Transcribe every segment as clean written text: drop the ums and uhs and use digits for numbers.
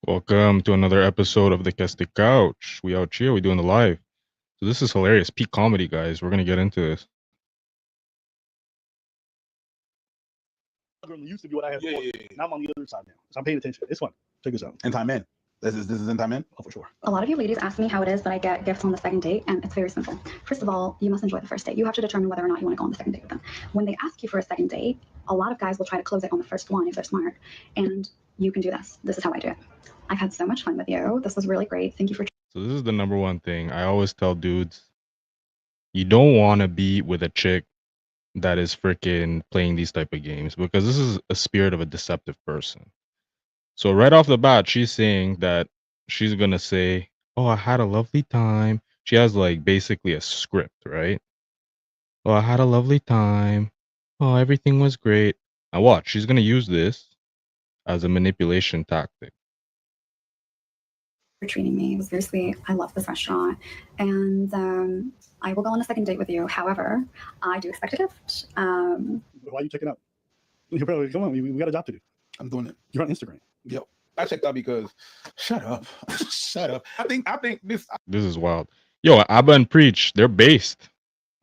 Welcome to another episode of the Keste Couch. We out here, we doing the live. So this is hilarious. Peak comedy, guys. We're gonna get into this. Used to be what I had before. Now I'm on the other side now. So I'm paying attention. It's fun. Check this out. In time in. This is in time in? Oh, for sure. A lot of you ladies ask me how it is that I get gifts on the second date, and it's very simple. First of all, you must enjoy the first date. You have to determine whether or not you want to go on the second date with them. When they ask you for a second date, a lot of guys will try to close it on the first one if they're smart, and you can do this. This is how I do it. I've had so much fun with you. This was really great. Thank you for. So this is the number one thing I always tell dudes. You don't want to be with a chick that is freaking playing these type of games, because this is a spirit of a deceptive person. So right off the bat, she's saying that she's gonna say, "Oh, I had a lovely time." She has like basically a script, right? "Oh, I had a lovely time. Oh, everything was great." Now watch, she's gonna use this as a manipulation tactic. For treating me. It was very sweet. I love this restaurant, and I will go on a second date with you. However, I do expect a gift. Why are you checking out? Bro, come on. We got a job to do. I'm doing it. You're on Instagram. Yep. I checked out because shut up. Shut up. I think this This is wild. Yo, Abba and Preach, they're based.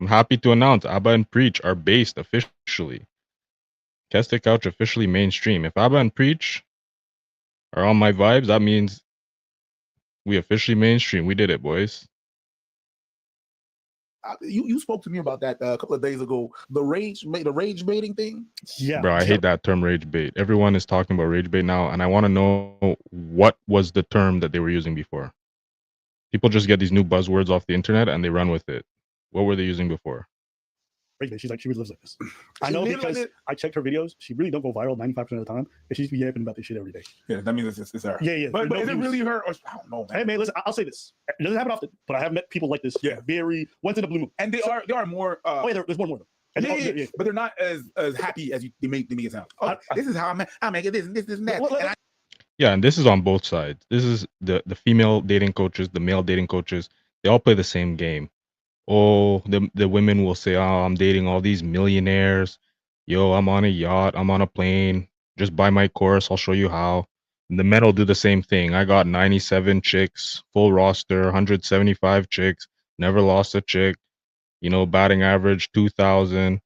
I'm happy to announce Abba and Preach are based officially. Keste Couch officially mainstream. If Abba and Preach are on my vibes, that means we officially mainstream. We did it, boys. you spoke to me about that a couple of days ago. The rage baiting thing. Yeah. Bro, I hate that term rage bait. Everyone is talking about rage bait now, and I want to know what was the term that they were using before. People just get these new buzzwords off the internet and they run with it. What were they using before? She's like, she really lives like this. I know because I checked her videos. She really don't go viral 95% of the time, but she's be yapping about this shit every day. Yeah, that means it's her. Yeah. But is it really her? Or, I don't know. Man. Hey man, listen, I'll say this. It doesn't happen often, but I have met people like this. Yeah. Very once in a blue moon. And they are more. Oh yeah, there's one more. Yeah. But they're not as happy as they make it sound. Oh, this is how I make it. This and that. Yeah, and this is on both sides. This is the female dating coaches, the male dating coaches. They all play the same game. Oh, the women will say, "Oh, I'm dating all these millionaires. Yo, I'm on a yacht. I'm on a plane. Just buy my course. I'll show you how." And the men will do the same thing. I got 97 chicks, full roster, 175 chicks, never lost a chick. You know, batting average 2,000.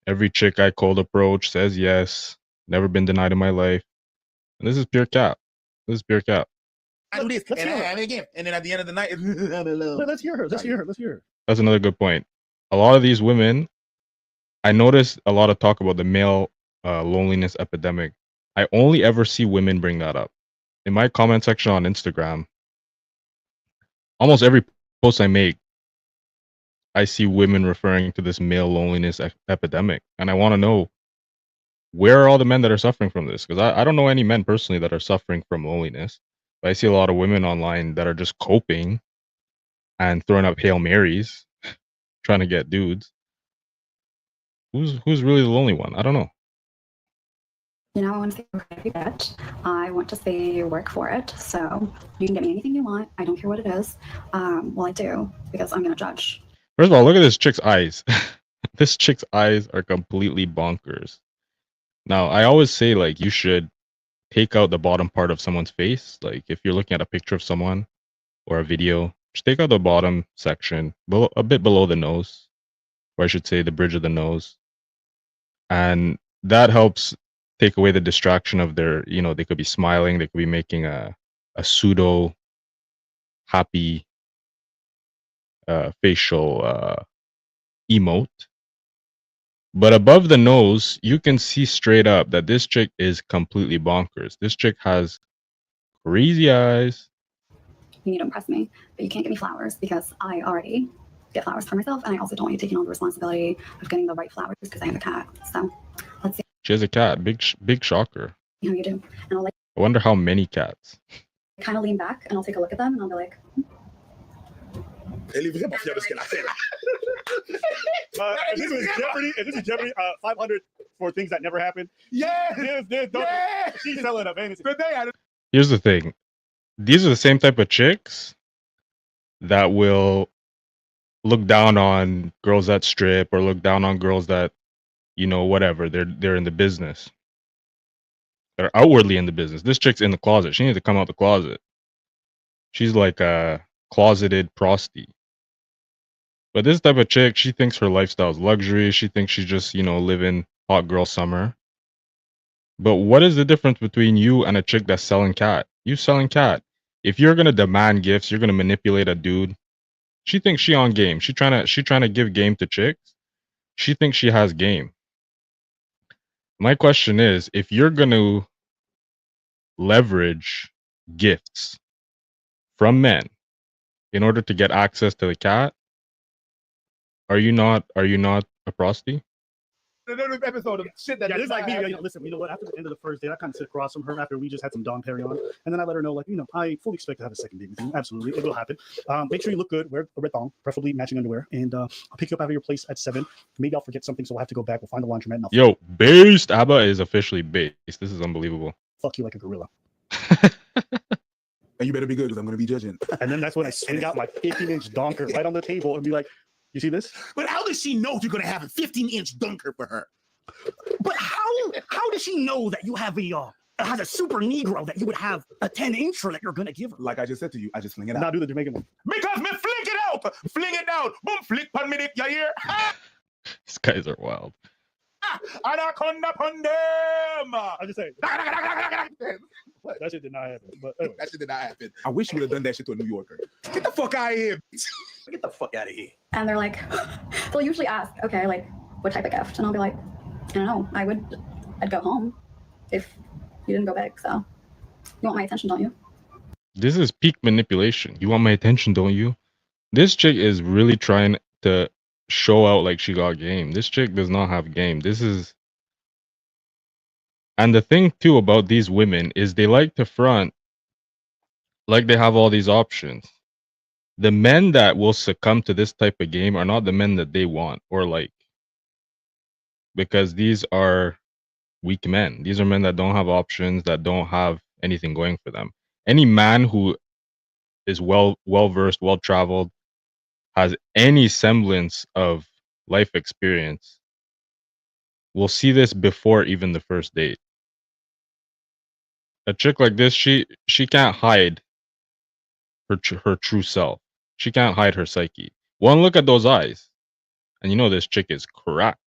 Every chick I cold approach says yes. Never been denied in my life. And this is pure cap. This is pure cap. I do this, and I have it again. And then at the end of the night, Let's hear her. Let's hear her. That's another good point. A lot of these women, I noticed a lot of talk about the male loneliness epidemic. I only ever see women bring that up. In my comment section on Instagram, almost every post I make, I see women referring to this male loneliness epidemic. And I want to know, where are all the men that are suffering from this? Because I don't know any men personally that are suffering from loneliness. But I see a lot of women online that are just coping and throwing up Hail Marys, trying to get dudes. Who's really the lonely one? I don't know. You know, I want to say okay, bitch. I want to see you work for it. So you can get me anything you want. I don't care what it is. Well, I do, because I'm going to judge. First of all, look at this chick's eyes. This chick's eyes are completely bonkers. Now, I always say, like, you should take out the bottom part of someone's face. Like, if you're looking at a picture of someone or a video, just take out the bottom section, a bit below the nose, or I should say the bridge of the nose. And that helps take away the distraction of their, you know, they could be smiling, they could be making a pseudo happy facial emote. But above the nose, you can see straight up that this chick is completely bonkers. This chick has crazy eyes. You need to impress me, but you can't get me flowers because I already get flowers for myself, and I also don't want you taking on the responsibility of getting the right flowers because I have a cat. So let's see. She has a cat. Big shocker. How you do, and I'll like. I wonder how many cats. Kind of lean back, and I'll take a look at them, and I'll be like. If this is Jeopardy, 500 for things that never happened. She's selling up. Here's the thing. These are the same type of chicks that will look down on girls that strip or look down on girls that, you know, whatever. They're in the business. that are outwardly in the business. This chick's in the closet. She needs to come out the closet. She's like a closeted prosty. But this type of chick, she thinks her lifestyle is luxury. She thinks she's just, living hot girl summer. But what is the difference between you and a chick that's selling cat? You selling cat. If you're gonna demand gifts, you're gonna manipulate a dude. She thinks she on game. She trying to give game to chicks. She thinks she has game. My question is, if you're gonna leverage gifts from men in order to get access to the cat, are you not a prosty? Another episode of shit that it's like me. Listen, you know what? After the end of the first date, I kind of sit across from her after we just had some Dom Perignon, and then I let her know, like, I fully expect to have a second date with you. Absolutely, it will happen. Make sure you look good. Wear a red thong, preferably matching underwear, and I'll pick you up out of your place at 7. Maybe I'll forget something, so we'll have to go back. We'll find the laundromat. And Yo, based Abba is officially based. This is unbelievable. Fuck you like a gorilla. And you better be good because I'm going to be judging. And then that's when I swing out my 15-inch donker right on the table and be like, you see this? But how does she know you're going to have a 15-inch dunker for her? But how does she know that you have has a super negro that you would have a 10-incher that you're going to give her? Like I just said to you, I just fling it out. Now do the Jamaican one. Because me fling it out. Fling it down. Boom, flick pan me dick, you hear? These guys are wild. Anaconda pon them. I'm just saying. That shit did not happen. But anyway. That shit did not happen. I wish you would have done that shit to a New Yorker. Get the fuck out of here. Get the fuck out of here. And they're like, they'll usually ask, okay, like, what type of gift? And I'll be like, I don't know. I'd go home if you didn't go big. So you want my attention, don't you? This is peak manipulation. You want my attention, don't you? This chick is really trying to show out like she got game. This chick does not have game. And the thing too about these women is they like to front like they have all these options. The men that will succumb to this type of game are not the men that they want or like, because these are weak men. These are men that don't have options, that don't have anything going for them. Any man who is well versed, well traveled, has any semblance of life experience will see this before even the first date. A chick like this, she can't hide her true self. She can't hide her psyche. One look at those eyes, and you know this chick is correct.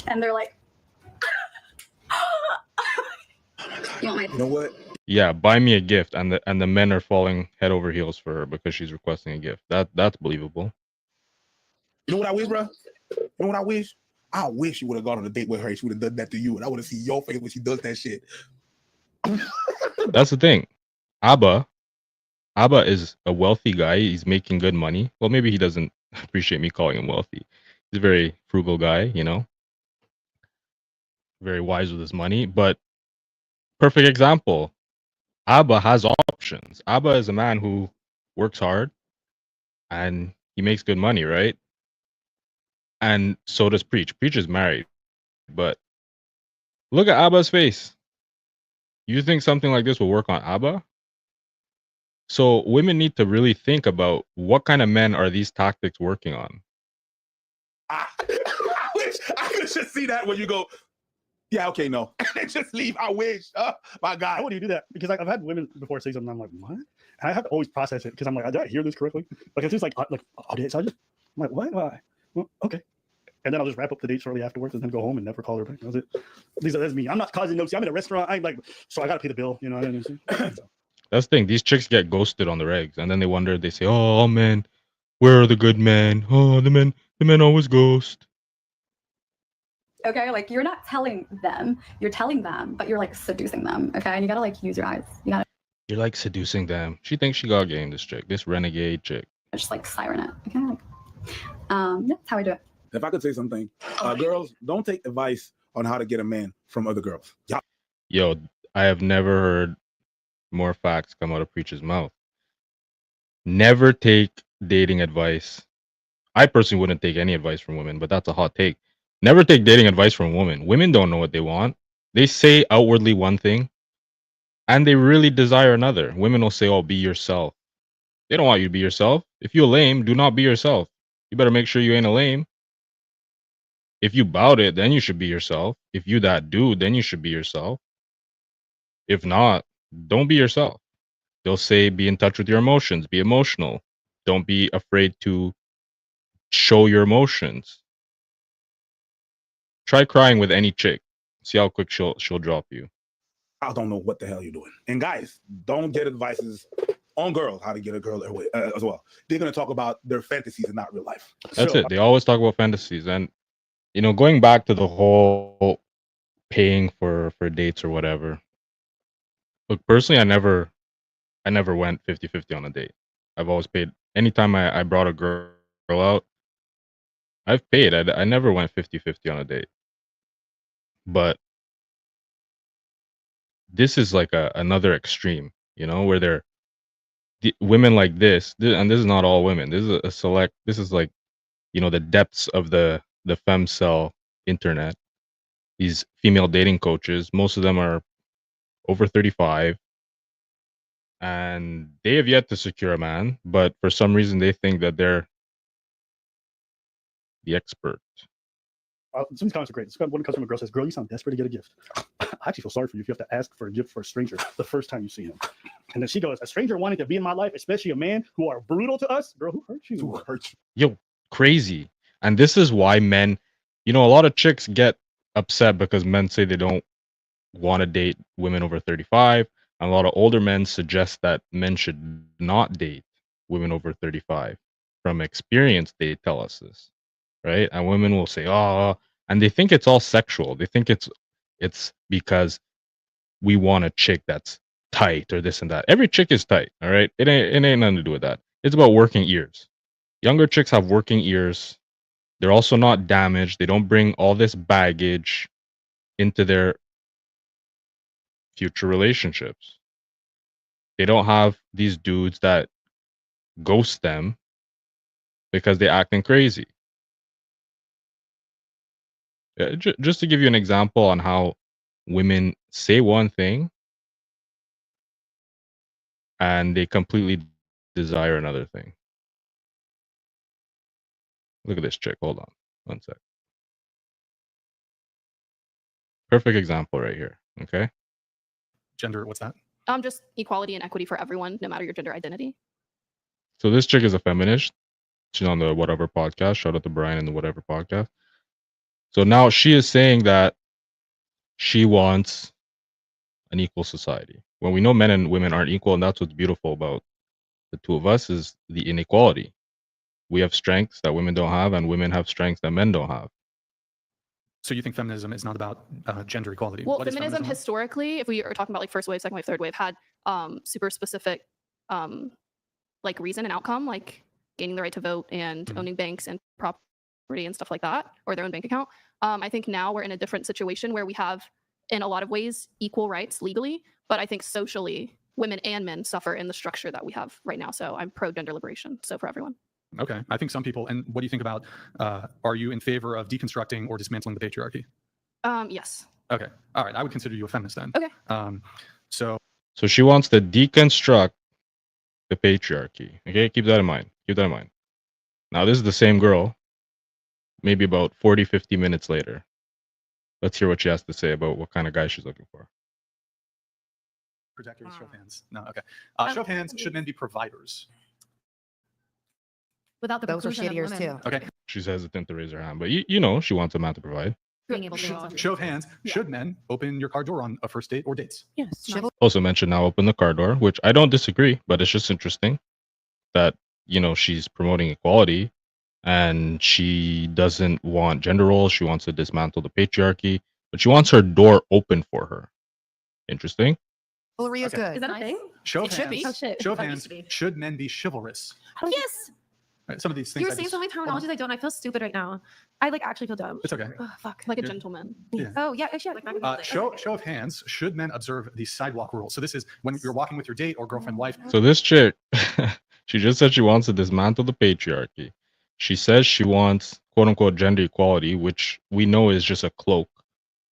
And they're like, you want my You know what? Yeah, buy me a gift, and the men are falling head over heels for her because she's requesting a gift. That's believable. You know what I wish, bro? You know what I wish? I wish you would have gone on a date with her. She would have done that to you, and I would have seen your face when she does that shit. That's the thing. Abba is a wealthy guy. He's making good money. Well, maybe he doesn't appreciate me calling him wealthy. He's a very frugal guy, very wise with his money. But perfect example, Abba has options. Abba is a man who works hard and he makes good money, right? And so does Preach. Preach is married. But look at Abba's face. You think something like this will work on Abba? So women need to really think about what kind of men are these tactics working on. I wish I could just see that when you go, yeah, okay, no. And just leave. I wish. My God. Why would you do that? Because I've had women before say something, I'm like, what? And I have to always process it because I'm like, did I hear this correctly? Like, it's just like, so I'm like, what? Why? Well, okay. And then I'll just wrap up the date shortly afterwards and then go home and never call her back. That's it. That's me. I'm not causing no. I'm in a restaurant. I'm like, so I got to pay the bill. You know what I mean? So. That's the thing. These chicks get ghosted on the regs, and then they wonder. They say, "Oh man, where are the good men? Oh, the men always ghost." okay, like you're not telling them, you're telling them, but you're like seducing them. Okay, and you gotta like use your eyes. You gotta. You're like seducing them. She thinks she got game. This chick, this renegade chick. Just like siren it. Okay, like, yeah, that's how I do it. If I could say something, girls, don't take advice on how to get a man from other girls. Yeah. Yo, I have never heard more facts come out of Preacher's mouth. Never take dating advice. I personally wouldn't take any advice from women, but that's a hot take. Never take dating advice from women. Women don't know what they want. They say outwardly one thing, and they really desire another. Women will say, "Oh, be yourself." They don't want you to be yourself. If you're lame, do not be yourself. You better make sure you ain't a lame. If you bout it, then you should be yourself. If you that dude, then you should be yourself. If not, don't be yourself. They'll say be in touch with your emotions, be emotional. Don't be afraid to show your emotions. Try crying with any chick. See how quick she'll drop you. I don't know what the hell you're doing. And guys, don't get advices on girls how to get a girl their way as well. They're gonna talk about their fantasies and not real life. That's So, it. They always talk about fantasies, and going back to the whole paying for dates or whatever. Look, personally, I never went 50-50 on a date. I've always paid. Anytime I brought a girl out, I've paid. I never went 50-50 on a date. But this is like another extreme, where they're women like this, and this is not all women. This is a select. This is like, the depths of the femcel internet. These female dating coaches, most of them are over 35, and they have yet to secure a man. But for some reason, they think that they're the expert. Some of these comments are great. One customer girl says, "Girl, you sound desperate to get a gift." I actually feel sorry for you if you have to ask for a gift for a stranger the first time you see him. And then she goes, "A stranger wanting to be in my life, especially a man who are brutal to us." Girl, who hurt you? who hurt you? Yo, crazy. And this is why men, a lot of chicks get upset because men say they don't want to date women over 35. And a lot of older men suggest that men should not date women over 35. From experience, they tell us this, right? And women will say, "Oh," and they think it's all sexual. They think it's because we want a chick that's tight or this and that. Every chick is tight, all right? It ain't nothing to do with that. It's about working ears. Younger chicks have working ears. They're also not damaged. They don't bring all this baggage into their future relationships. They don't have these dudes that ghost them because they're acting crazy. Just to give you an example on how women say one thing and they completely desire another thing. Look at this chick. Hold on. One sec. Perfect example right here. Okay. Gender, what's that? Just equality and equity for everyone, no matter your gender identity. So this chick is a feminist. She's on the Whatever podcast. Shout out to Brian and the Whatever podcast. So now she is saying that she wants an equal society. When we know men and women aren't equal, and that's what's beautiful about the two of us is the inequality. We have strengths that women don't have, and women have strengths that men don't have. So you think feminism is not about gender equality? Well, What is feminism historically, if we are talking about like first wave, second wave, third wave, had super specific like reason and outcome, like gaining the right to vote and owning banks and property and stuff like that, or their own bank account. I think now we're in a different situation where we have, in a lot of ways, equal rights legally, but I think socially, women and men suffer in the structure that we have right now. So I'm pro gender liberation. So for everyone. Okay, I think some people. And what do you think about? Are you in favor of deconstructing or dismantling the patriarchy? Yes. Okay, all right. I would consider you a feminist then. Okay. So she wants to deconstruct the patriarchy. Okay, keep that in mind. Keep that in mind. Now this is the same girl. Maybe about 40-50 minutes later. Let's hear what she has to say about what kind of guy she's looking for. projectors, show of hands. No, okay. Show of hands. Should men be providers? Without the Those are preclusion of shittiers women too. Okay. She's hesitant to raise her hand, but you know she wants a man to provide. being able to Show of hands. Should men open your car door on a first date or dates? Yes. Chivalry. Also mentioned now open the car door, which I don't disagree, but it's just interesting that she's promoting equality and she doesn't want gender roles. She wants to dismantle the patriarchy, but she wants her door open for her. Interesting. Chivalry is Okay. good. Is that a thing? Show of It should hands. be. Oh, shit. Show of Thought it hands. used to be. Should men be chivalrous? Yes. Right, some of these things. You were I saying just- so many terminologies I don't. I feel stupid right now. I actually feel dumb. It's okay. Oh, fuck. Like a Yeah. gentleman. Yeah. Oh yeah, actually, Show of hands. Should men observe the sidewalk rule? So this is when you're walking with your date or girlfriend, wife. So this chick, she just said she wants to dismantle the patriarchy. She says she wants quote unquote gender equality, which we know is just a cloak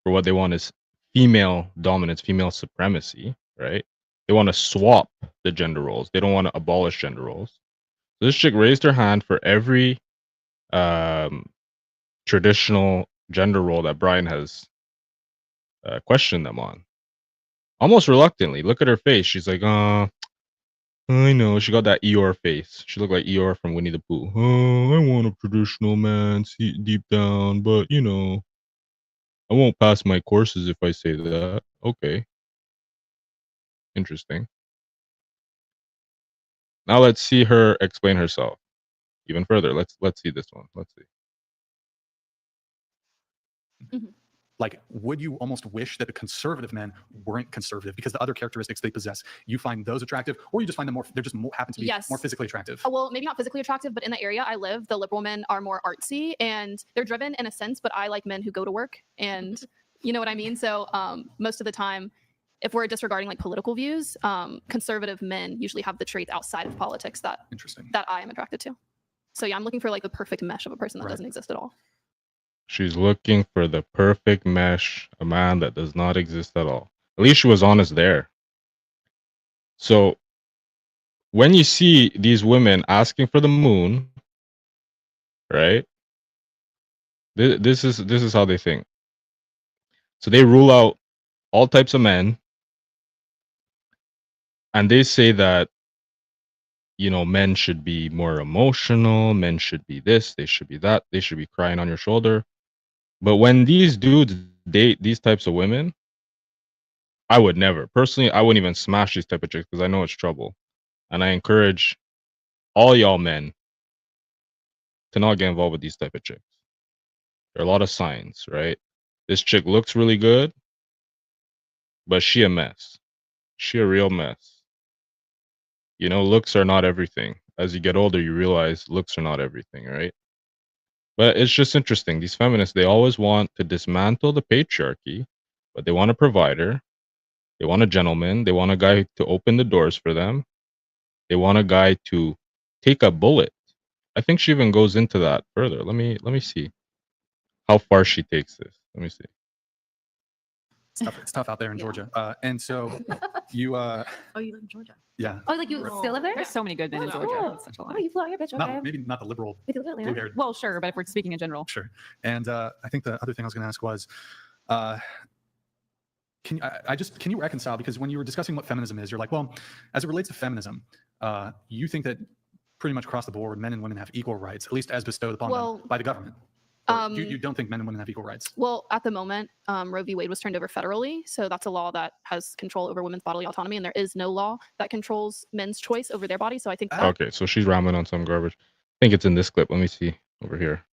for what they want is female dominance, female supremacy, right? They want to swap the gender roles. They don't want to abolish gender roles. So this chick raised her hand for every traditional gender role that Brian has questioned them on. Almost reluctantly. Look at her face. She's like, I know. She got that Eeyore face. She looked like Eeyore from Winnie the Pooh. Oh, I want a traditional man deep down, but you know, I won't pass my courses if I say that. Okay. Interesting. Now let's see her explain herself even further. Let's see this one. Let's see. Like, would you almost wish that the conservative men weren't conservative because the other characteristics they possess, you find those attractive, or you just find them more, they're just more, happen to be Yes. more physically attractive? Well, maybe not physically attractive, but in the area I live, the liberal men are more artsy and they're driven in a sense, but I like men who go to work, and you know what I mean? So most of the time, if we're disregarding like political views, conservative men usually have the traits outside of politics that Interesting. that I am attracted to. So yeah, I'm looking for like the perfect mesh of a person that Right. doesn't exist at all. She's looking for the perfect mesh, a man that does not exist at all. At least she was honest there. So when you see these women asking for the moon, right? This is how they think. So they rule out all types of men, and they say that, you know, men should be more emotional, men should be this, they should be that, they should be crying on your shoulder. But when these dudes date these types of women, I would never. Personally, I wouldn't even smash these type of chicks because I know it's trouble. And I encourage all y'all men to not get involved with these type of chicks. There are a lot of signs, right? This chick looks really good, but she a mess. She a real mess. You know, looks are not everything. As you get older, you realize looks are not everything, right? But it's just interesting. These feminists, they always want to dismantle the patriarchy, but they want a provider. They want a gentleman. They want a guy to open the doors for them. They want a guy to take a bullet. I think she even goes into that further. Let me see how far she takes this. Let me see. It's tough out there in Georgia. And so you, Oh, you live in Georgia. yeah, Oh, like you still live there? There's so many good men in Oh, Georgia. cool. It's such a Oh, lot. you flew out here, bitch. Okay. maybe not the liberal Wait, you live in Atlanta? blue-haired. Well, sure, but if we're speaking in general, Sure. And I think the other thing I was going to ask was, can you reconcile, because when you were discussing what feminism is, you're like, well, as it relates to feminism, you think that pretty much across the board, men and women have equal rights, at least as bestowed upon Well, them by the government. Or you don't think men and women have equal rights? Well, at the moment, Roe v. Wade was turned over federally, so that's a law that has control over women's bodily autonomy, and there is no law that controls men's choice over their body. So I think that Okay, so she's rambling on some garbage. I think it's in this clip. Let me see over here.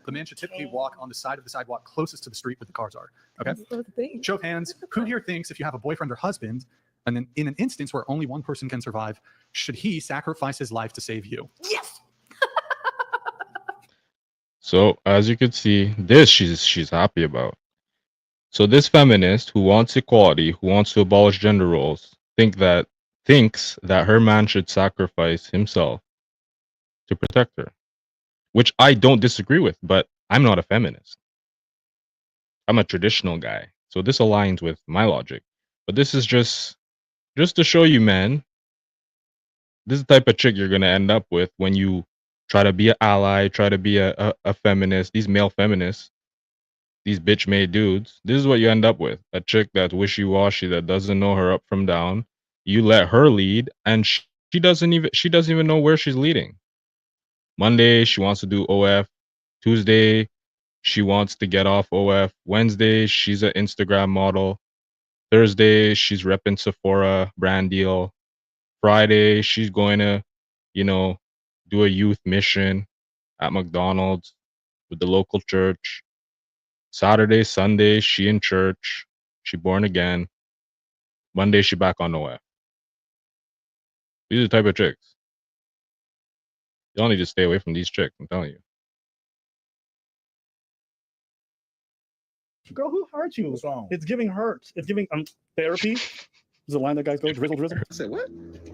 The man should typically walk on the side of the sidewalk closest to the street where the cars are. Okay. Show of hands. Who here thinks if you have a boyfriend or husband, and then in an instance where only one person can survive, should he sacrifice his life to save you? Yes. So as you can see, this she's happy about. So this feminist who wants equality, who wants to abolish gender roles, thinks that her man should sacrifice himself to protect her, which I don't disagree with, but I'm not a feminist. I'm a traditional guy. So this aligns with my logic. But this is just to show you, man, this is the type of chick you're going to end up with when you try to be an ally, try to be a feminist. These male feminists, these bitch-made dudes, this is what you end up with. A chick that's wishy-washy, that doesn't know her up from down. You let her lead, and she doesn't even know where she's leading. Monday, she wants to do OF. Tuesday, she wants to get off OF. Wednesday, she's an Instagram model. Thursday, she's repping Sephora brand deal. Friday, she's going to, do a youth mission at McDonald's with the local church. Saturday, Sunday, she in church. She born again. Monday, she back on OF. These are the type of chicks. Y'all need to stay away from these chicks, I'm telling you. Girl, who hurt you? What's wrong? It's giving hurt. It's giving therapy. Is the line that guys go drizzle drizzle? I said what?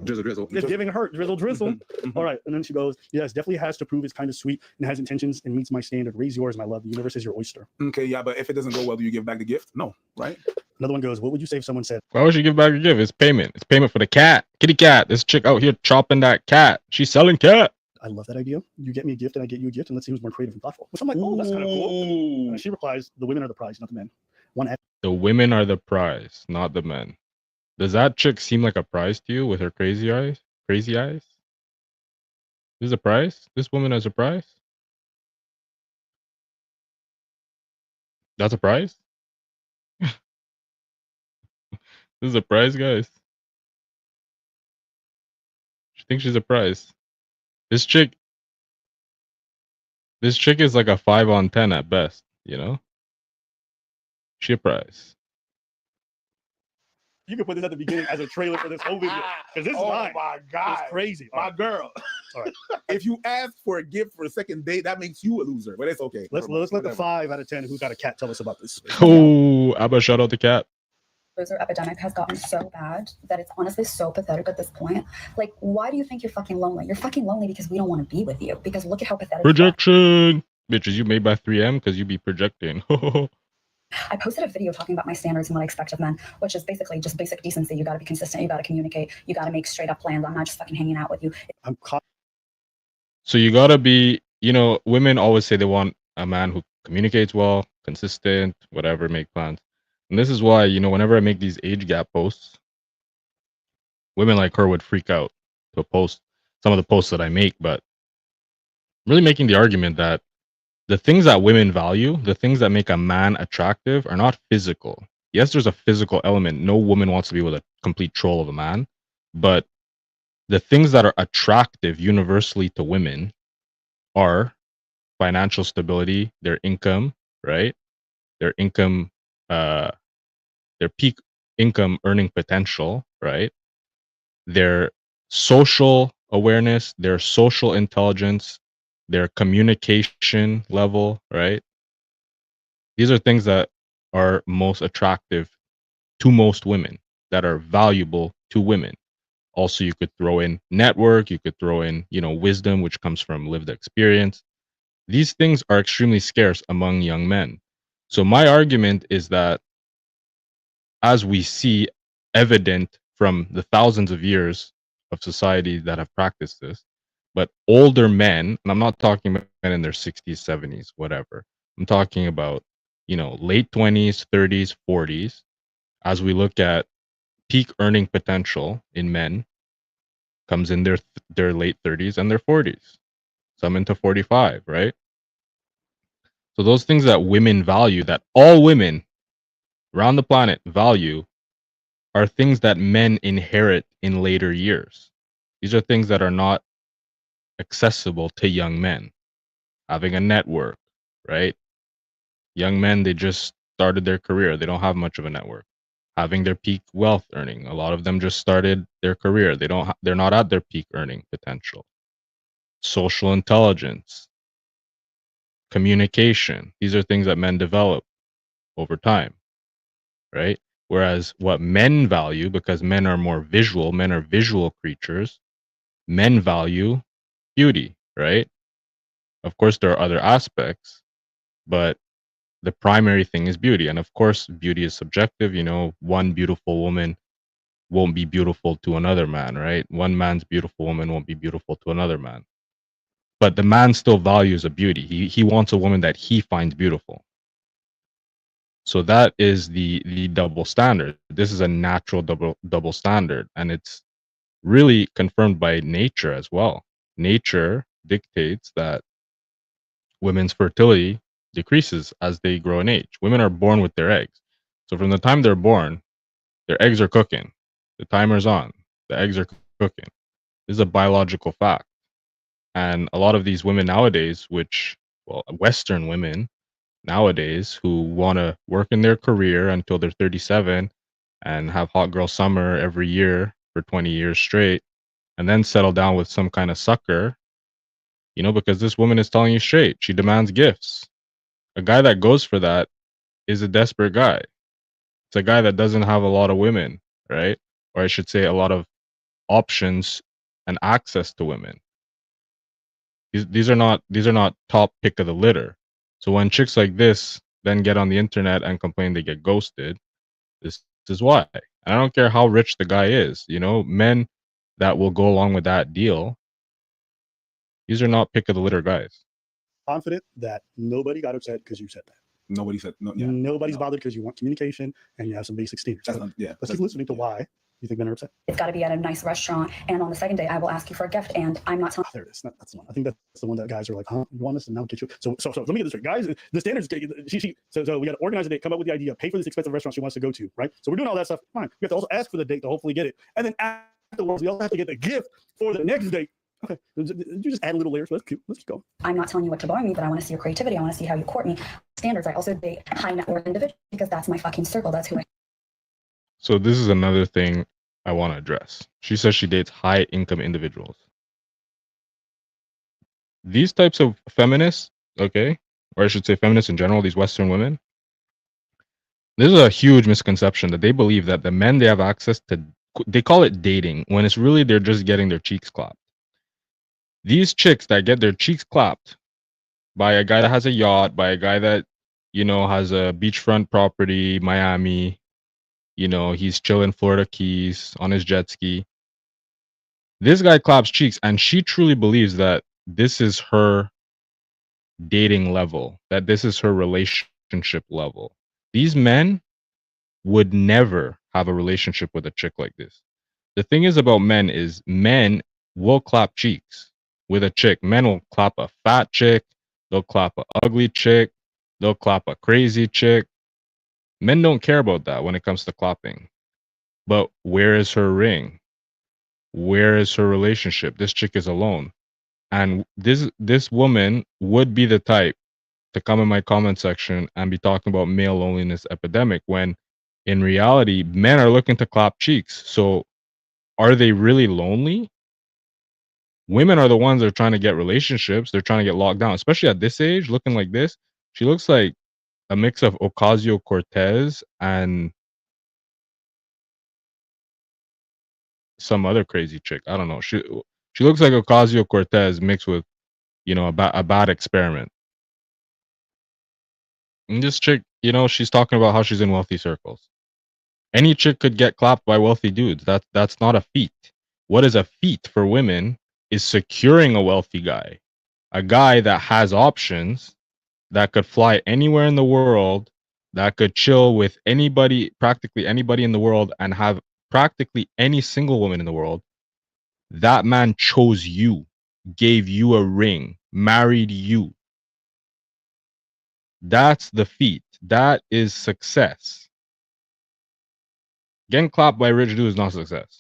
Drizzle drizzle. It's giving hurt drizzle drizzle. All right, and then she goes, yes, definitely has to prove it's kind of sweet and has intentions and meets my standard. Raise yours, my love. The universe is your oyster. Okay, yeah, but if it doesn't go well, do you give back the gift? No, right? Another one goes, what would you say if someone said, Why would you give back a gift? It's payment. It's payment for the cat. Kitty cat. This chick out here chopping that cat. She's selling cat. I love that idea. You get me a gift and I get you a gift, and let's see who's more creative and thoughtful. Which I'm like, oh, that's kind of cool. And she replies, the women are the prize, not the men. The women are the prize, not the men. Does that chick seem like a prize to you with her crazy eyes? Crazy eyes? This is a prize? This woman is a prize? That's a prize? This is a prize, guys. She thinks she's a prize. This chick is like a 5 on 10 at best, you know? She a prize. You can put this at the beginning as a trailer for this whole video. Because this is mine. My God. It's crazy. My girl. All right. If you ask for a gift for a second date, that makes you a loser. But it's okay. Let's let the 5 out of 10 who got a cat tell us about this. Oh, Abba, shout out the cat. Loser epidemic has gotten so bad that it's honestly so pathetic at this point. Like, why do you think you're fucking lonely? You're fucking lonely because we don't want to be with you. Because look at how pathetic. Projection. Bitches, you made by 3M because you be projecting. I posted a video talking about my standards and what I expect of men, which is basically just basic decency. You got to be consistent. You got to communicate. You got to make straight up plans. I'm not just fucking hanging out with you. So you gotta be, women always say they want a man who communicates well, consistent, whatever, make plans. And this is why, whenever I make these age gap posts, women like her would freak out to post some of the posts that I make, but I'm really making the argument that the things that women value, the things that make a man attractive are not physical. Yes, there's a physical element. No woman wants to be with a complete troll of a man, but the things that are attractive universally to women are financial stability, their income, right? Their income, their peak income earning potential, right? Their social awareness, their social intelligence, their communication level, right? These are things that are most attractive to most women, that are valuable to women. Also, you could throw in network, you could throw in, wisdom, which comes from lived experience. These things are extremely scarce among young men. So my argument is that as we see evident from the thousands of years of society that have practiced this, but older men, and I'm not talking about men in their 60s, 70s, whatever. I'm talking about, late 20s, 30s, 40s, as we look at peak earning potential in men comes in their late 30s and their 40s, some into 45, right? So those things that women value, that all women around the planet value, are things that men inherit in later years. These are things that are not accessible to young men. Having a network, right? Young men, they just started their career. They don't have much of a network. Having their peak wealth earning. A lot of them just started their career. They're not at their peak earning potential. Social intelligence, communication. These are things that men develop over time, right? Whereas what men value, because men are more visual, men are visual creatures, men value beauty, right? Of course, there are other aspects, but the primary thing is beauty. And of course, beauty is subjective. One beautiful woman won't be beautiful to another man, right? One man's beautiful woman won't be beautiful to another man. But the man still values a beauty. He wants a woman that he finds beautiful. So that is the double standard. This is a natural double standard, and it's really confirmed by nature as well. Nature dictates that women's fertility decreases as they grow in age. Women are born with their eggs. So from the time they're born, their eggs are cooking. The timer's on. The eggs are cooking. This is a biological fact. And a lot of these women nowadays, Western women nowadays who want to work in their career until they're 37 and have hot girl summer every year for 20 years straight, and then settle down with some kind of sucker, because this woman is telling you straight, she demands gifts. A guy that goes for that is a desperate guy. It's a guy that doesn't have a lot of women, right? Or I should say a lot of options and access to women. These are not top pick of the litter. So when chicks like this then get on the internet and complain they get ghosted, this is why. And I don't care how rich the guy is, men that will go along with that deal These are not pick of the litter guys. Confident that nobody got upset because you said that. Nobody said no. Yeah, Nobody's no. bothered because you want communication and you have some basic standards. That's not, yeah. Let's keep listening to why you think men are upset. It's got to be at a nice restaurant, and on the second day, I will ask you for a gift, and I'm not telling. Oh, there it is. That's the one. I think that's the one that guys are like, huh? You want us to now get you? So let me get this straight, guys. The standards. So we got to organize a date, come up with the idea, pay for this expensive restaurant she wants to go to, right? So we're doing all that stuff. Fine. We have to also ask for the date to hopefully get it, and then afterwards we also have to get the gift for the next date. Okay, you just add a little layers. Let's keep going. I'm not telling you what to buy me, but I want to see your creativity. I want to see how you court me. Standards. I also date high net worth individuals because that's my fucking circle. That's who I. So this is another thing I want to address. She says she dates high income individuals. These types of feminists, okay, or I should say feminists in general, these Western women, this is a huge misconception that they believe that the men they have access to, they call it dating, when it's really they're just getting their cheeks clapped. These chicks that get their cheeks clapped by a guy that has a yacht, by a guy that, you know, has a beachfront property, Miami, you know, he's chilling Florida Keys on his jet ski. This guy claps cheeks, and she truly believes that this is her dating level, that this is her relationship level. These men would never have a relationship with a chick like this. The thing is about men is men will clap cheeks with a chick. Men will clap a fat chick, they'll clap a ugly chick, they'll clap a crazy chick. Men don't care about that when it comes to clapping. But where is her ring? Where is her relationship? This chick is alone. And this woman would be the type to come in my comment section and be talking about male loneliness epidemic when in reality men are looking to clap cheeks. So are they really lonely? Women are the ones that are trying to get relationships. They're trying to get locked down, especially at this age, looking like this. She looks like a mix of Ocasio-Cortez and some other crazy chick. I don't know. She looks like Ocasio-Cortez mixed with, you know, a bad experiment. And this chick, you know, she's talking about how she's in wealthy circles. Any chick could get clapped by wealthy dudes. That's not a feat. What is a feat for women is securing a wealthy guy. A guy that has options, that could fly anywhere in the world, that could chill with anybody, practically anybody in the world, and have practically any single woman in the world. That man chose you, gave you a ring, married you. That's the feat. That is success. Getting clapped by a rich dude is not success.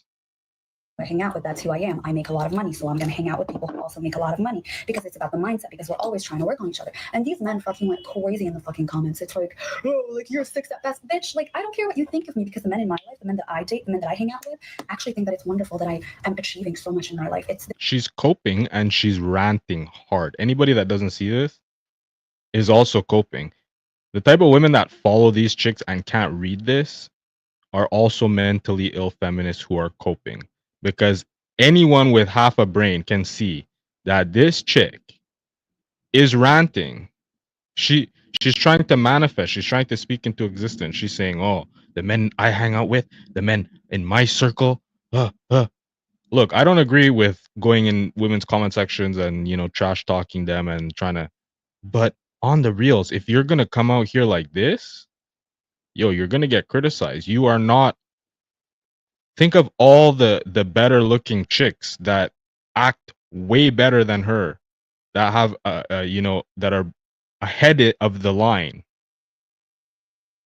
I hang out with, that's who I am. I make a lot of money, so I'm going to hang out with people who also make a lot of money because it's about the mindset, because we're always trying to work on each other. And these men fucking went crazy in the fucking comments. It's like, oh, like you're six at best, bitch. Like, I don't care what you think of me, because the men in my life, the men that I date, the men that I hang out with, actually think that it's wonderful that I am achieving so much in their life. She's coping and she's ranting hard. Anybody that doesn't see this is also coping. The type of women that follow these chicks and can't read this are also mentally ill feminists who are coping. Because anyone with half a brain can see that this chick is ranting. She's trying to manifest. She's trying to speak into existence. She's saying, "Oh, the men I hang out with, the men in my circle." Look, I don't agree with going in women's comment sections and, you know, trash talking them and trying to. But on the reels, if you're gonna come out here like this, yo, you're gonna get criticized. You are not. Think of all the better looking chicks that act way better than her, that have you know, that are ahead of the line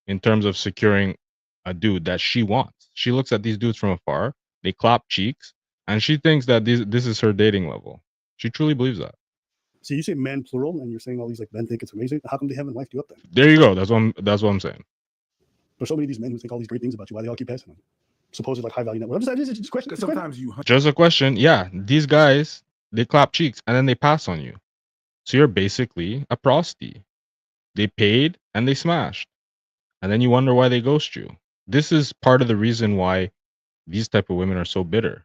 in terms of securing a dude that she wants. She looks at these dudes from afar, they clap cheeks, and she thinks that this is her dating level. She truly believes that. So you say men plural, and you're saying all these like men think it's amazing. How come they haven't lifed you up then? There you go. That's what I'm saying. There's so many of these men who think all these great things about you. Why they all keep passing them? Supposed like high value network. I'm just a question. Sometimes you Just a question. Yeah, these guys, they clap cheeks and then they pass on you. So you're basically a prosty. They paid and they smashed. And then you wonder why they ghost you. This is part of the reason why these type of women are so bitter.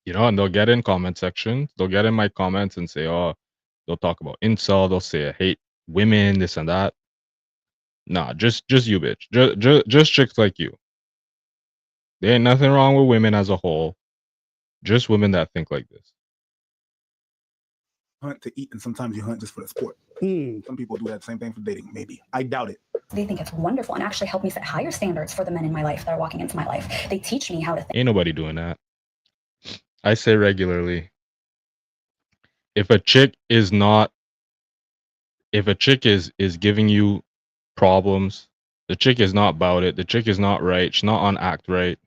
You know, and they'll get in comment sections. They'll get in my comments and say, oh, they'll talk about incel. They'll say, I hate women, this and that. Nah, just you, bitch. Just chicks like you. There ain't nothing wrong with women as a whole. Just women that think like this. hunt to eat, and sometimes you hunt just for the sport. Hmm. Some people do that same thing for dating. Maybe I doubt it. They think it's wonderful and actually help me set higher standards for the men in my life that are walking into my life. They teach me how to think. Ain't nobody doing that. I say regularly, if a chick is giving you problems, the chick is not about it, the chick is not right, she's not on act right,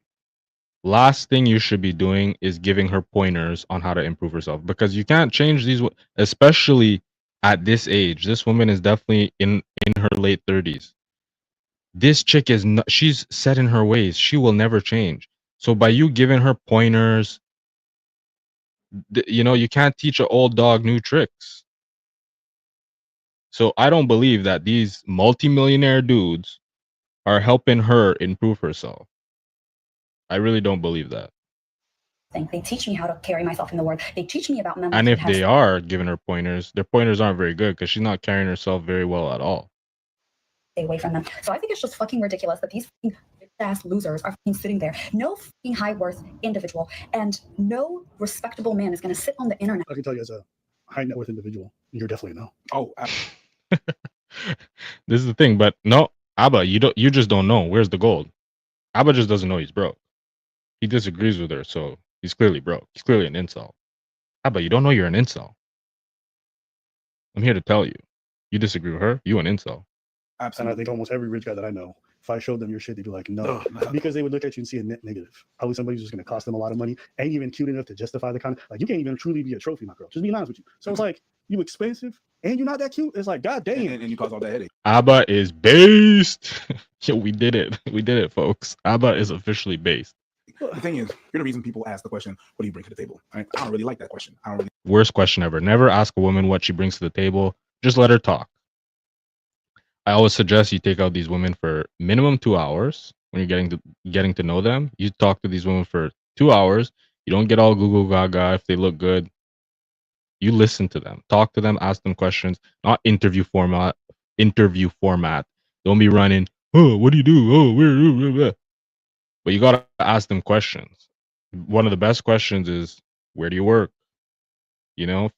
last thing you should be doing is giving her pointers on how to improve herself, because you can't change these, especially at this age. This woman is definitely in her late 30s. This chick is not, she's set in her ways, she will never change. So by you giving her pointers, you can't teach an old dog new tricks. So I don't believe that these multimillionaire dudes are helping her improve herself. I really don't believe that. They teach me how to carry myself in the world. They teach me about men. And if they are giving her pointers, their pointers aren't very good because she's not carrying herself very well at all. Stay away from them. So I think it's just fucking ridiculous that these ass losers are fucking sitting there. No fucking high worth individual and no respectable man is going to sit on the internet. I can tell you as a high net worth individual, you're definitely no. Oh, This is the thing, but no, Abba, you just don't know. Where's the gold? Abba just doesn't know he's broke. He disagrees with her, so he's clearly broke. He's clearly an incel. Abba, you don't know you're an incel. I'm here to tell you. You disagree with her, you an incel. Absolutely. And I think almost every rich guy that I know, if I showed them your shit, they'd be like, no, because they would look at you and see a net negative. Probably somebody's just going to cost them a lot of money. Ain't even cute enough to justify the kind of, like, you can't even truly be a trophy, my girl. Just being honest with you. So it's like, you expensive and you're not that cute. It's like, God damn. And you cause all that headache. Abba is based. Yo, we did it. We did it, folks. Abba is officially based. The thing is, you're the reason people ask the question, what do you bring to the table? I don't really like that question. Worst question ever. Never ask a woman what she brings to the table. Just let her talk. I always suggest you take out these women for minimum 2 hours when you're getting to know them. You talk to these women for 2 hours. You don't get all Google Gaga if they look good. You listen to them, talk to them, ask them questions, not interview format. Don't be running, oh, what do you do? Oh, where? But you got to ask them questions. One of the best questions is, where do you work?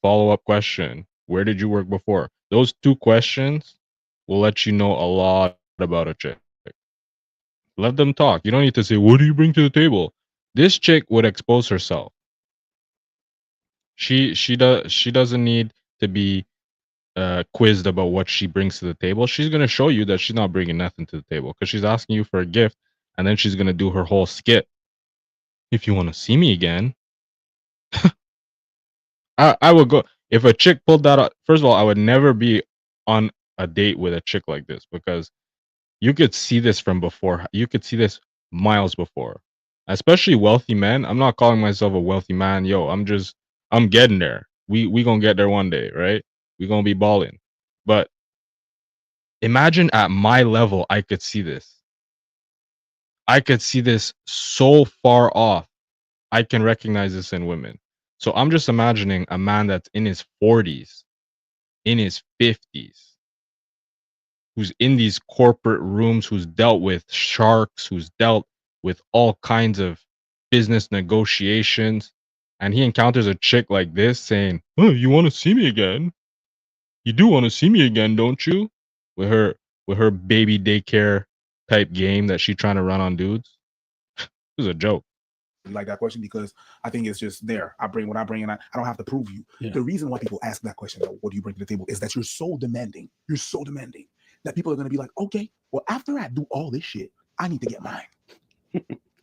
Follow-up question. Where did you work before? Those 2 questions will let you know a lot about a chick. Let them talk. You don't need to say, what do you bring to the table? This chick would expose herself. She doesn't need to be quizzed about what she brings to the table. She's going to show you that she's not bringing nothing to the table because she's asking you for a gift, and then she's going to do her whole skit. If you want to see me again, I would go. If a chick pulled that out, first of all, I would never be on a date with a chick like this because you could see this from before. You could see this miles before, especially wealthy men. I'm not calling myself a wealthy man. Yo, I'm getting there. We gonna get there one day, right? We gonna be balling. But imagine at my level, I could see this. I could see this so far off. I can recognize this in women. So I'm just imagining a man that's in his 40s, in his 50s, who's in these corporate rooms, who's dealt with sharks, who's dealt with all kinds of business negotiations, and he encounters a chick like this saying, oh, you want to see me again? You do want to see me again, don't you? With her baby daycare type game that she's trying to run on dudes. It was a joke. Like that question because I think it's just there. I bring what I bring and I don't have to prove you. Yeah. The reason why people ask that question, what do you bring to the table, is that you're so demanding. You're so demanding that people are going to be like, okay, well, after I do all this shit, I need to get mine.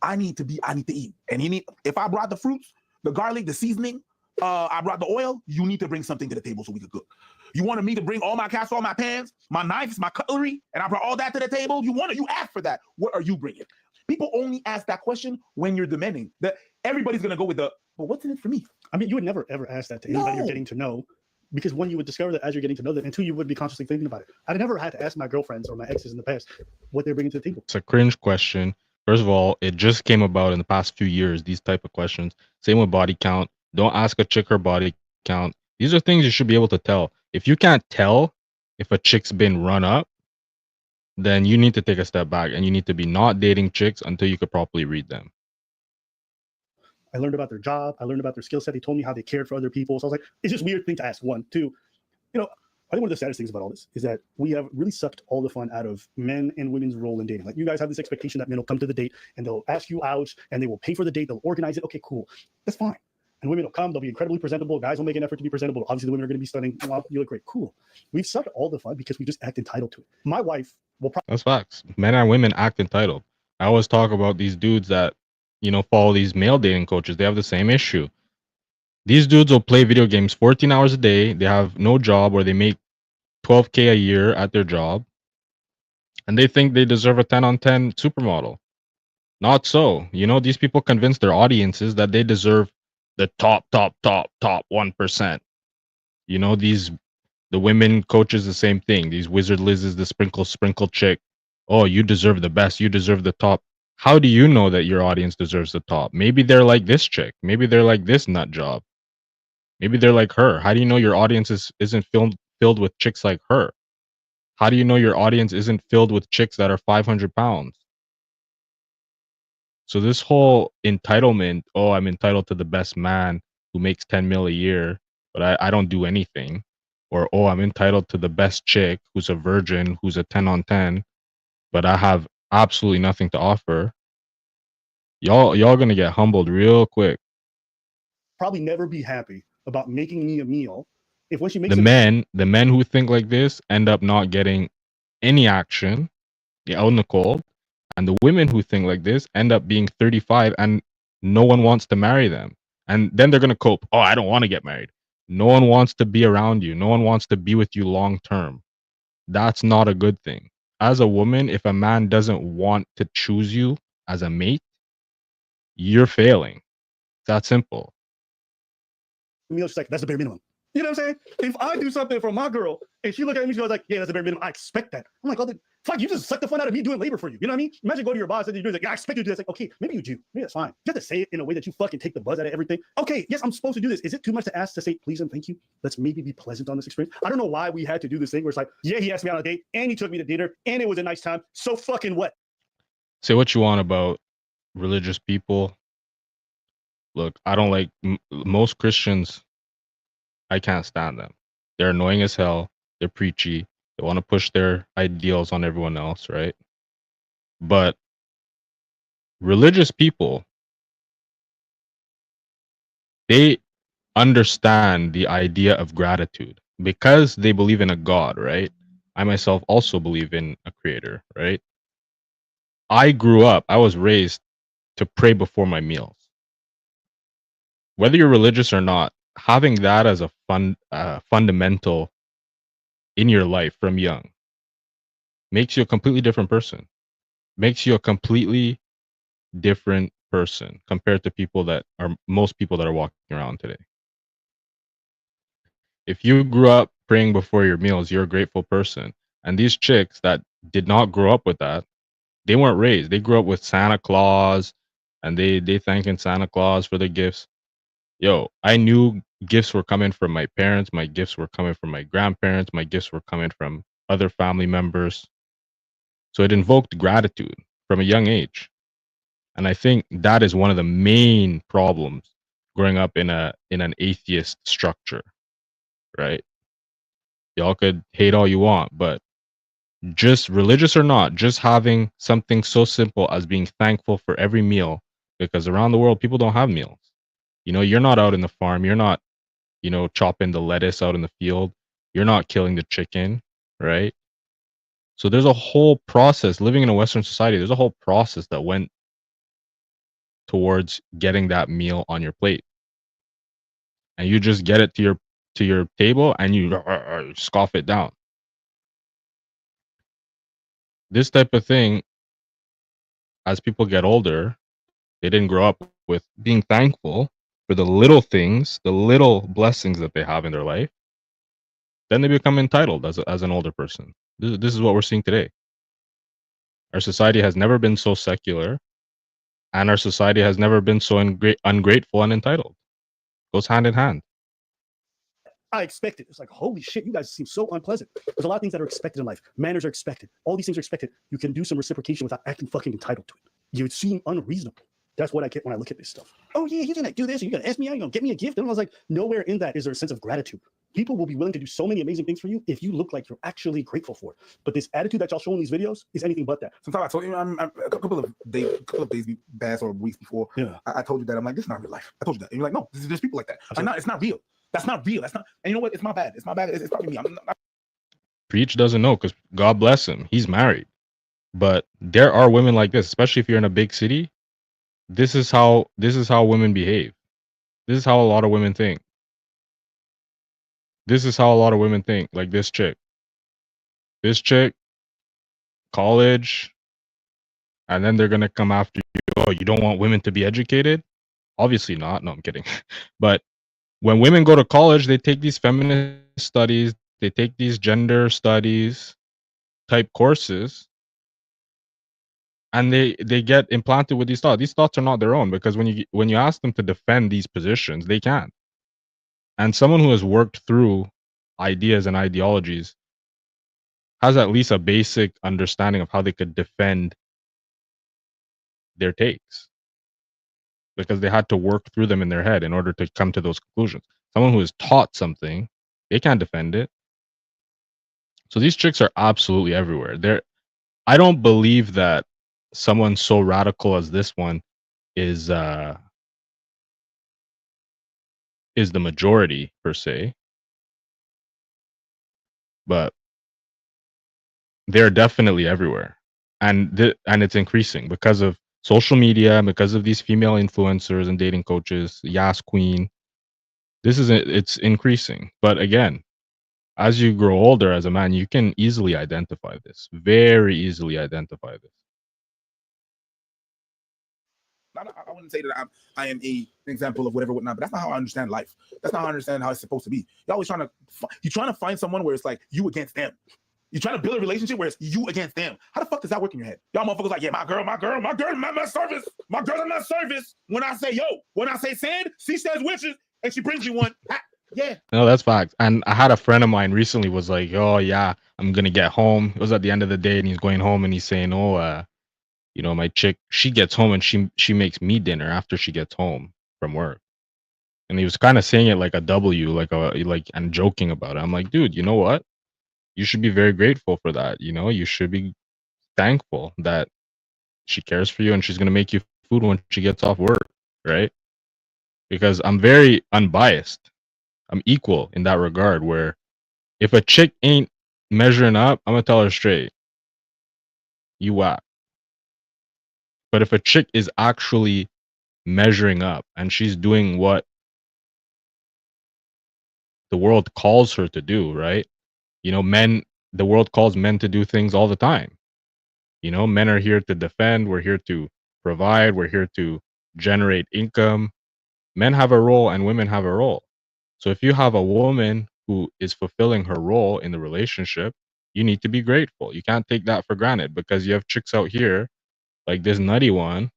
I need to eat. And if I brought the fruits, the garlic, the seasoning, I brought the oil, you need to bring something to the table so we could cook. You wanted me to bring all my casserole, my pans, my knives, my cutlery, and I brought all that to the table? You asked for that. What are you bringing? People only ask that question when you're demanding. That everybody's gonna go with well, what's in it for me? I mean, you would never ever ask that to anybody you're getting to know, because one, you would discover that as you're getting to know them, and two, you would be consciously thinking about it. I never had to ask my girlfriends or my exes in the past what they're bringing to the table. It's a cringe question. First of all, it just came about in the past few years, these type of questions. Same with body count. Don't ask a chick her body count. These are things you should be able to tell. If you can't tell if a chick's been run up, then you need to take a step back and you need to be not dating chicks until you could properly read them. I learned about their job. I learned about their skill set. They told me how they cared for other people. So I was like, it's just a weird thing to ask. One, two, I think one of the saddest things about all this is that we have really sucked all the fun out of men and women's role in dating. Like, you guys have this expectation that men will come to the date and they'll ask you out and they will pay for the date. They'll organize it. Okay, cool. That's fine. And women will come. They'll be incredibly presentable. Guys will make an effort to be presentable. Obviously, the women are going to be stunning. Wow, you look great. Cool. We've sucked all the fun because we just act entitled to it. My wife will probably. That's facts. Men and women act entitled. I always talk about these dudes that, follow these male dating coaches. They have the same issue. These dudes will play video games 14 hours a day. They have no job, or they make $12K a year at their job, and they think they deserve a 10 on 10 supermodel. Not so. These people convince their audiences that they deserve the top 1%. The women coaches, the same thing. These wizard Liz's, the sprinkle chick. Oh, you deserve the best. You deserve the top. How do you know that your audience deserves the top? Maybe they're like this chick. Maybe they're like this nut job. Maybe they're like her. How do you know your audience isn't filled with chicks like her? How do you know your audience isn't filled with chicks that are 500 pounds? So this whole entitlement, oh, I'm entitled to the best man who makes 10 mil a year, but I don't do anything. Or, oh, I'm entitled to the best chick who's a virgin, who's a 10 on 10, but I have absolutely nothing to offer. Y'all gonna get humbled real quick. Probably never be happy about making me a meal. If when she makes The men who think like this end up not getting any action, out in the cold. And the women who think like this end up being 35 and no one wants to marry them. And then they're going to cope. Oh, I don't want to get married. No one wants to be around you. No one wants to be with you long term. That's not a good thing. As a woman, if a man doesn't want to choose you as a mate, you're failing. It's that simple. meal, she's like, that's the bare minimum. You know what I'm saying? If I do something for my girl and she look at me, she goes like, yeah, that's the bare minimum. I expect that. I'm like, oh, fuck, you just suck the fun out of me doing labor for you. You know what I mean? Imagine go to your boss and you're doing like, yeah, I expect you to do this. Like, okay, maybe you do. Maybe that's fine. You have to say it in a way that you fucking take the buzz out of everything. Okay, yes, I'm supposed to do this. Is it too much to ask to say please and thank you? Let's maybe be pleasant on this experience. I don't know why we had to do this thing where it's like, yeah, he asked me on a date and he took me to dinner and it was a nice time. So fucking what? Say what you want about religious people. Look, I don't like most Christians. I can't stand them. They're annoying as hell. They're preachy. They want to push their ideals on everyone else, right? But religious people, they understand the idea of gratitude because they believe in a God, right? I myself also believe in a creator, right? I was raised to pray before my meals. Whether you're religious or not, having that as a fundamental in your life from young makes you a completely different person. Makes you a completely different person compared to most people that are walking around today. If you grew up praying before your meals, you're a grateful person. And these chicks that did not grow up with that, they weren't raised. They grew up with Santa Claus and they thanking Santa Claus for the gifts. Yo, I knew gifts were coming from my parents, my gifts were coming from my grandparents, my gifts were coming from other family members. So it invoked gratitude from a young age. And I think that is one of the main problems growing up in an atheist structure, right? Y'all could hate all you want, but just religious or not, just having something so simple as being thankful for every meal, because around the world people don't have meals. You're not out in the farm. You're not, chopping the lettuce out in the field. You're not killing the chicken, right? So there's a whole process living in a Western society. There's a whole process that went towards getting that meal on your plate. And you just get it to your table and you scoff it down. This type of thing, as people get older, they didn't grow up with being thankful for the little things, the little blessings that they have in their life. Then they become entitled as an older person. This is what we're seeing today. Our society has never been so secular, and our society has never been so ungrateful and entitled. Goes hand in hand. I expect it. It's like, holy shit, you guys seem so unpleasant. There's a lot of things that are expected in life. Manners are expected. All these things are expected. You can do some reciprocation without acting fucking entitled to it. You would seem unreasonable. That's what I get when I look at this stuff. Oh yeah, you're gonna do this. You're gonna ask me out. You're gonna get me a gift. And I was like, nowhere in that is there a sense of gratitude. People will be willing to do so many amazing things for you if you look like you're actually grateful for it. But this attitude that y'all show in these videos is anything but that. Sometimes I told you, I'm a couple of days past or weeks before. Yeah. I told you that I'm like, this is not real life. I told you that, and you're like, no, there's people like that. It's not real. That's not real. That's not. And you know what? It's my bad. It's my bad. It's probably me. I'm not. Preach doesn't know because God bless him. He's married. But there are women like this, especially if you're in a big city. This is how women behave. This is how a lot of women think. This is how a lot of women think. Like this chick, college, and then they're gonna come after you. Oh, you don't want women to be educated? Obviously not. No, I'm kidding. But when women go to college, they take these feminist studies, they take these gender studies type courses, and they get implanted with these thoughts. These thoughts are not their own, because when you ask them to defend these positions, they can't. And someone who has worked through ideas and ideologies has at least a basic understanding of how they could defend their takes, because they had to work through them in their head in order to come to those conclusions. Someone who is taught something, they can't defend it. So these chicks are absolutely everywhere. I don't believe that someone so radical as this one is the majority per se, but they're definitely everywhere, and it's increasing because of social media, because of these female influencers and dating coaches. Yas Queen, it's increasing. But again, as you grow older as a man, you can easily identify this, very easily identify this. I wouldn't say that I am an example of whatever, whatnot, but that's not how I understand life. That's not how I understand how it's supposed to be. You're always trying to find someone where it's like you against them. You're trying to build a relationship where it's you against them. How the fuck does that work in your head? Y'all motherfuckers like, yeah, my girl, my service. My girl's in my service. When I say when I say sand, she says witches, and she brings you one. Yeah. No, that's fact. And I had a friend of mine recently was like, oh yeah, I'm gonna get home. It was at the end of the day, and he's going home, and he's saying, oh, my chick, she gets home and she makes me dinner after she gets home from work. And he was kind of saying it like a W, and joking about it. I'm like, dude, you know what? You should be very grateful for that. You should be thankful that she cares for you and she's gonna make you food when she gets off work, right? Because I'm very unbiased. I'm equal in that regard, where if a chick ain't measuring up, I'm gonna tell her straight, you whack. But if a chick is actually measuring up and she's doing what the world calls her to do, right? The world calls men to do things all the time. Men are here to defend, we're here to provide, we're here to generate income. Men have a role and women have a role. So if you have a woman who is fulfilling her role in the relationship, you need to be grateful. You can't take that for granted, because you have chicks out here like this nutty one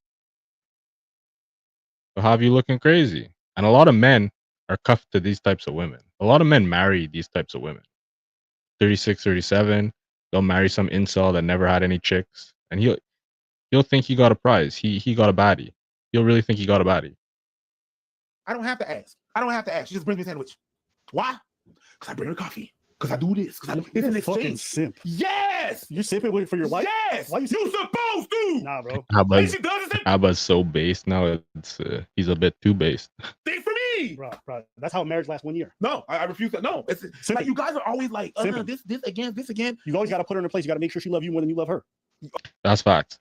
will have you looking crazy. And a lot of men are cuffed to these types of women. A lot of men marry these types of women. 36, 37, they'll marry some incel that never had any chicks, and he'll think he got a prize. He got a baddie. He'll really think he got a baddie. I don't have to ask. She just brings me a sandwich. Why? Because I bring her coffee. Because I do this. Because it's an fucking exchange. simp. Yes. You're simping for your wife? Yes. Why you supposed to? Nah, bro. Abba's so based now. He's a bit too based. Think for me. Bro. That's how marriage lasts 1 year. No, I refuse that. No, it's like you guys are always like, this again. You always got to put her in a place. You got to make sure she loves you more than you love her. That's facts.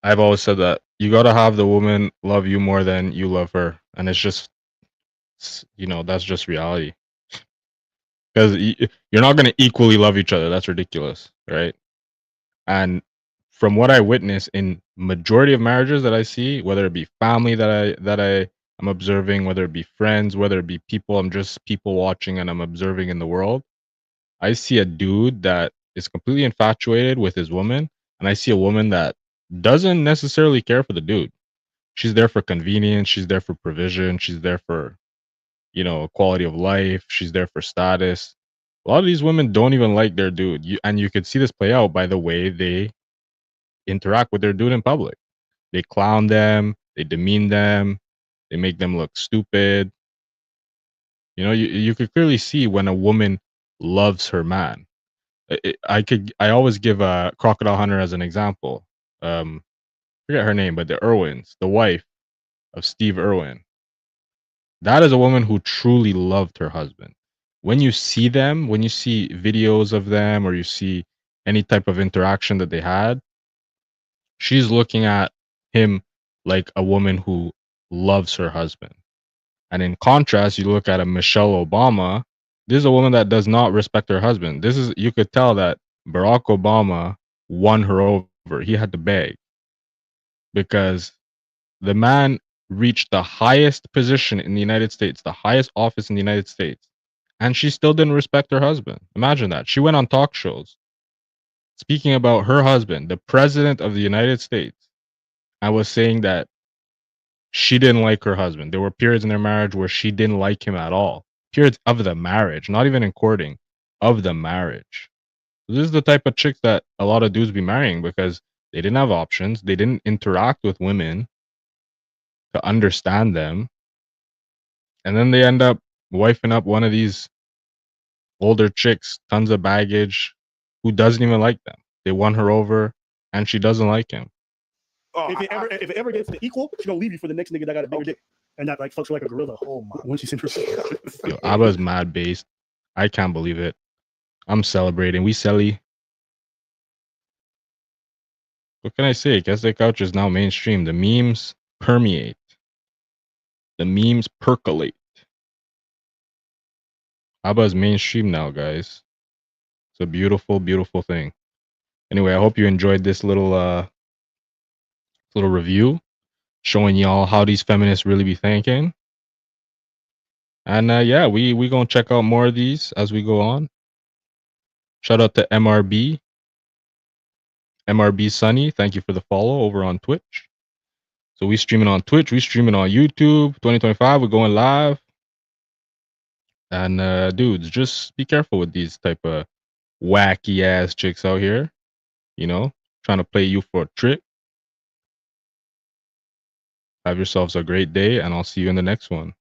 I've always said that you got to have the woman love you more than you love her, and it's just, that's just reality. Because you're not going to equally love each other. That's ridiculous, right? And from what I witness in majority of marriages that I see, whether it be family that I am observing, whether it be friends, whether it be people I'm just people watching and I'm observing in the world, I see a dude that is completely infatuated with his woman, and I see a woman that doesn't necessarily care for the dude. She's there for convenience, she's there for provision, she's there for quality of life, she's there for status. A lot of these women don't even like their dude, and you could see this play out by the way they interact with their dude in public. They clown them, they demean them, they make them look stupid. You know, you could clearly see when a woman loves her man. I always give Crocodile Hunter as an example. Forget her name, but the Irwins, the wife of Steve Irwin. That is a woman who truly loved her husband. When you see them, when you see videos of them or you see any type of interaction that they had, she's looking at him like a woman who loves her husband. And in contrast, you look at a Michelle Obama. This is a woman that does not respect her husband. You could tell that Barack Obama won her over. He had to beg because the man reached the highest position in the United States, the highest office in the United States, and she still didn't respect her husband. Imagine that. She went on talk shows speaking about her husband, the president of the United States, and was saying that she didn't like her husband. There were periods in their marriage where she didn't like him at all. Periods of the marriage, not even in courting, of the marriage. This is the type of chicks that a lot of dudes be marrying because they didn't have options. They didn't interact with women to understand them. And then they end up wifing up one of these older chicks, tons of baggage, who doesn't even like them. They won her over and she doesn't like him. Oh, If it ever gets to equal, she's gonna leave you for the next nigga that got a bigger dick and that like fucks her like a gorilla. Oh my. Once she's interested. Yo, Abba's mad based. I can't believe it. I'm celebrating. We selly. What can I say? Keste Couch is now mainstream. The memes permeate. The memes percolate. Abba's mainstream now, guys. It's a beautiful, beautiful thing. Anyway, I hope you enjoyed this little review, showing y'all how these feminists really be thinking. And yeah, we gonna check out more of these as we go on. Shout out to MRB Sunny. Thank you for the follow over on Twitch. So we streaming on Twitch, we streaming on YouTube. 2025, we're going live. And dudes, just be careful with these type of wacky ass chicks out here. You know, trying to play you for a trick. Have yourselves a great day, and I'll see you in the next one.